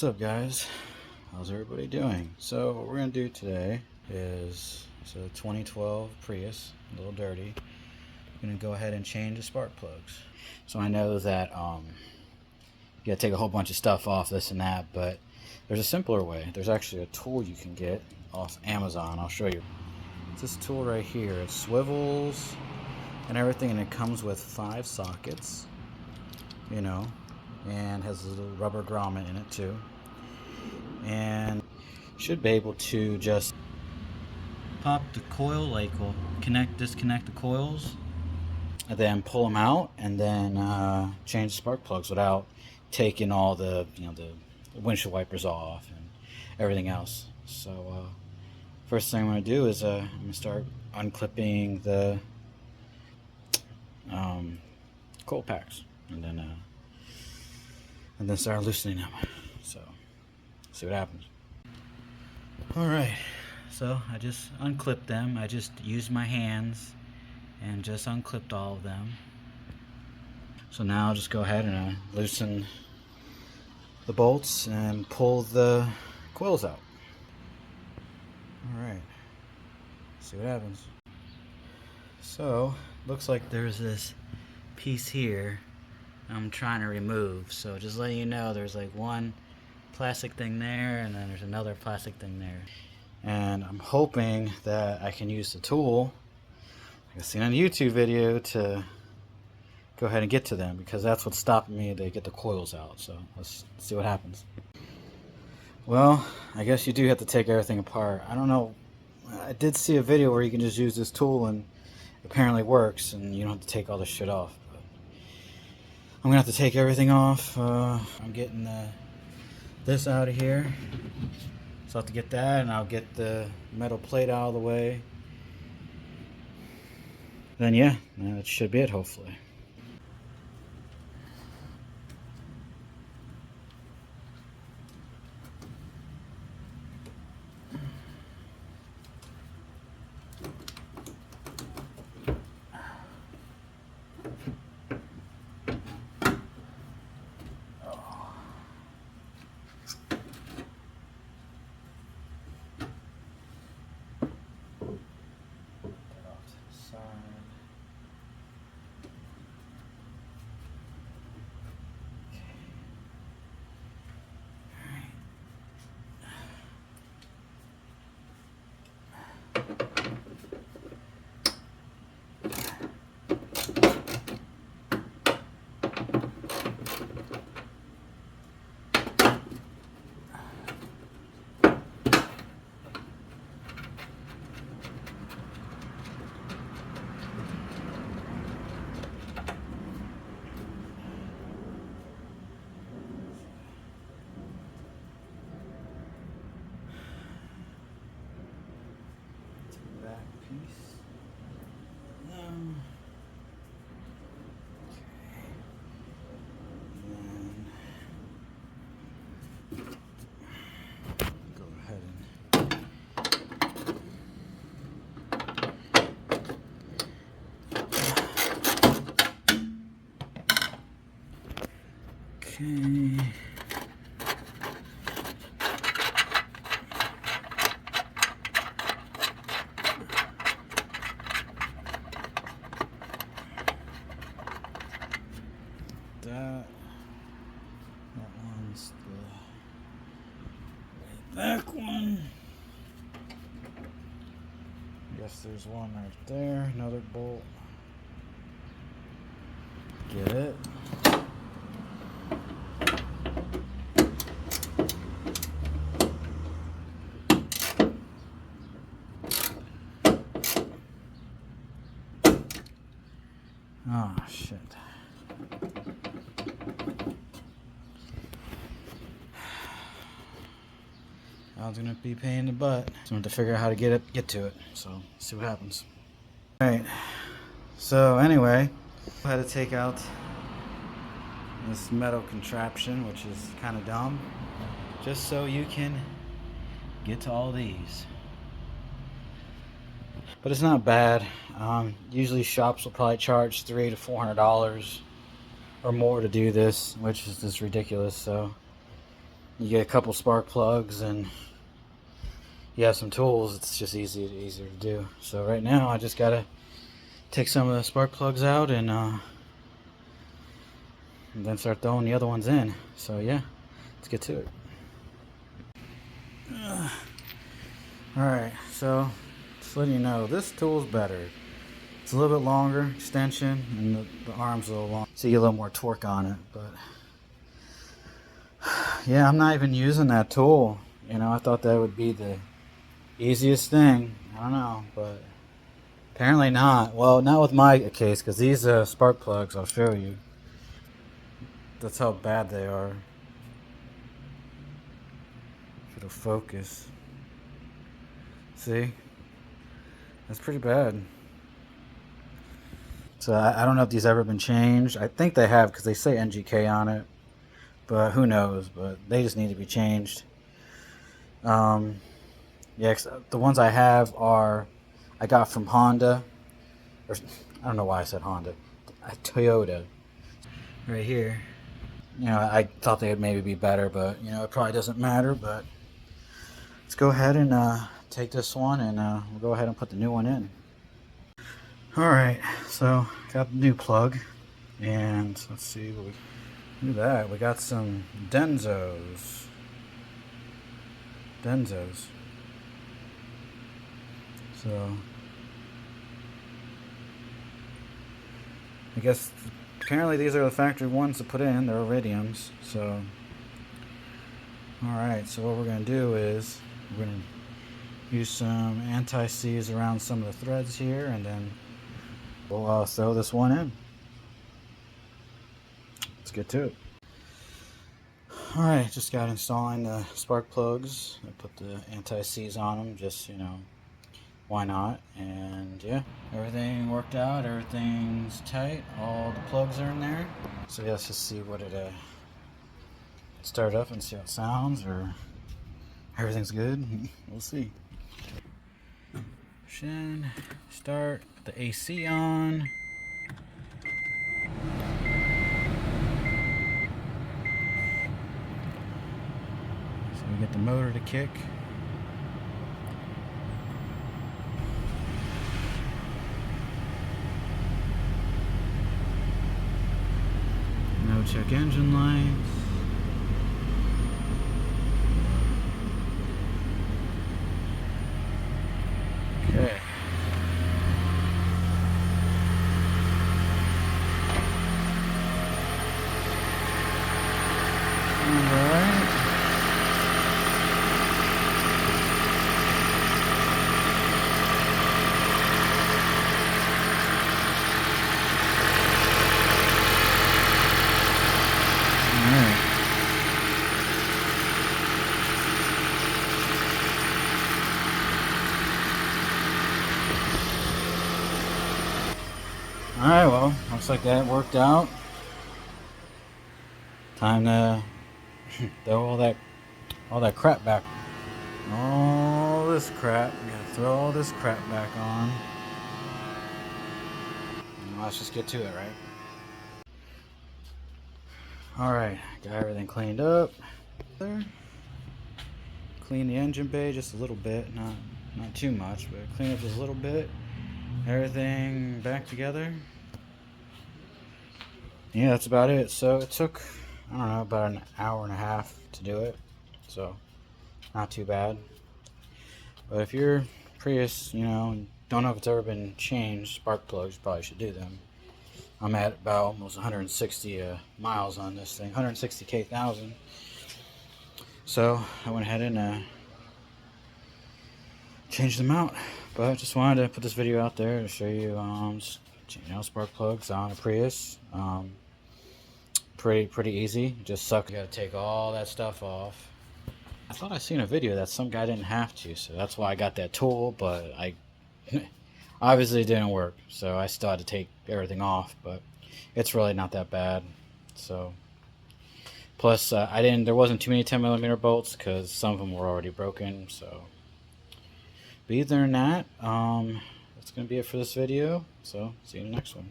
What's up, guys? How's everybody doing? So what we're gonna do today is it's a 2012 Prius, a little dirty. I'm gonna go ahead and change the spark plugs. So I know that you gotta take a whole bunch of stuff off, this and that, but there's a simpler way. There's actually a tool you can get off Amazon. I'll show you. It's this tool right here. It swivels and everything, and it comes with 5 sockets, and has a little rubber grommet in it too, and should be able to just pop the coil, like we'll disconnect the coils, and then pull them out, and then change the spark plugs without taking all the the windshield wipers off and everything else. So first thing I'm going to do is I'm going to start unclipping the coil packs, and then start loosening them. So see what happens. Alright, so I just unclipped them. I just used my hands and just unclipped all of them. So now I'll just go ahead and loosen the bolts and pull the coils out. Alright, see what happens. So looks like there's this piece here I'm trying to remove. So just letting you know, there's like one plastic thing there, and then there's another plastic thing there. And I'm hoping that I can use the tool like I've seen on a YouTube video to go ahead and get to them, because that's what's stopping me to get the coils out. So let's see what happens. Well, I guess you do have to take everything apart. I don't know, I did see a video where you can just use this tool and it apparently works, and you don't have to take all this shit off. But I'm gonna have to take everything off. I'm getting this out of here, so I'll have to get that, and I'll get the metal plate out of the way. Then yeah, that should be it, hopefully. Piece. Go ahead and okay. That one's the back one. Guess there's one right there, another bolt. Get it. Oh shit. I was gonna be a pain in the butt. So I have to figure out how to get to it. So see what happens. Alright. So anyway, I had to take out this metal contraption, which is kind of dumb, just so you can get to all these. But it's not bad. Usually shops will probably charge $300 to $400 or more to do this, which is just ridiculous. So you get a couple spark plugs and you have some tools, it's just easier to do. So right now I just gotta take some of the spark plugs out and then start throwing the other ones in. So yeah, let's get to it. Alright, so just letting you know, this tool's better. It's a little bit longer extension and the arm's a little long, so you get a little more torque on it. But yeah, I'm not even using that tool. You know, I thought that would be the easiest thing. I don't know, but apparently not. Well, not with my case, because these spark plugs, I'll show you. That's how bad they are. If it'll focus. See? That's pretty bad. So I don't know if these ever been changed. I think they have, because they say NGK on it. But who knows? But they just need to be changed. Yeah, the ones I have are, I got from Honda. Or, I don't know why I said Honda. Toyota. Right here. You know, I thought they would maybe be better, but, you know, it probably doesn't matter. But let's go ahead and take this one, and we'll go ahead and put the new one in. Alright, so got the new plug. And let's see what we... Look at that, we got some Denzos. So, I guess apparently these are the factory ones to put in. They're iridiums. So, alright, so what we're going to do is we're going to use some anti-seize around some of the threads here, and then we'll throw this one in. Let's get to it. Alright, just got installing the spark plugs. I put the anti-seize on them, just, you know, why not? And yeah, everything worked out, everything's tight, all the plugs are in there. So yeah, let's just see what it start up and see how it sounds, or everything's good. We'll see. Start, put the AC on. So we get the motor to kick. No check engine lights. Okay. Alright. Alright, well, looks like that worked out. Time to throw all that crap back. All this crap. We gotta throw all this crap back on. And let's just get to it, right? Alright, got everything cleaned up. There. Clean the engine bay just a little bit, not too much, but clean up just a little bit. Everything back together. Yeah, that's about it. So it took, I don't know, about an hour and a half to do it. So not too bad. But if your Prius, you know, don't know if it's ever been changed, spark plugs, you probably should do them. I'm at about almost 160 miles on this thing, 160k thousand. So I went ahead and changed them out. But I just wanted to put this video out there to show you, you know, spark plugs on a Prius. Pretty easy. Just suck. You gotta take all that stuff off. I thought I seen a video that some guy didn't have to, so that's why I got that tool. But I obviously it didn't work, so I still had to take everything off. But it's really not that bad. So plus, there wasn't too many 10mm bolts because some of them were already broken. So. But other than that, that's going to be it for this video. So, see you in the next one.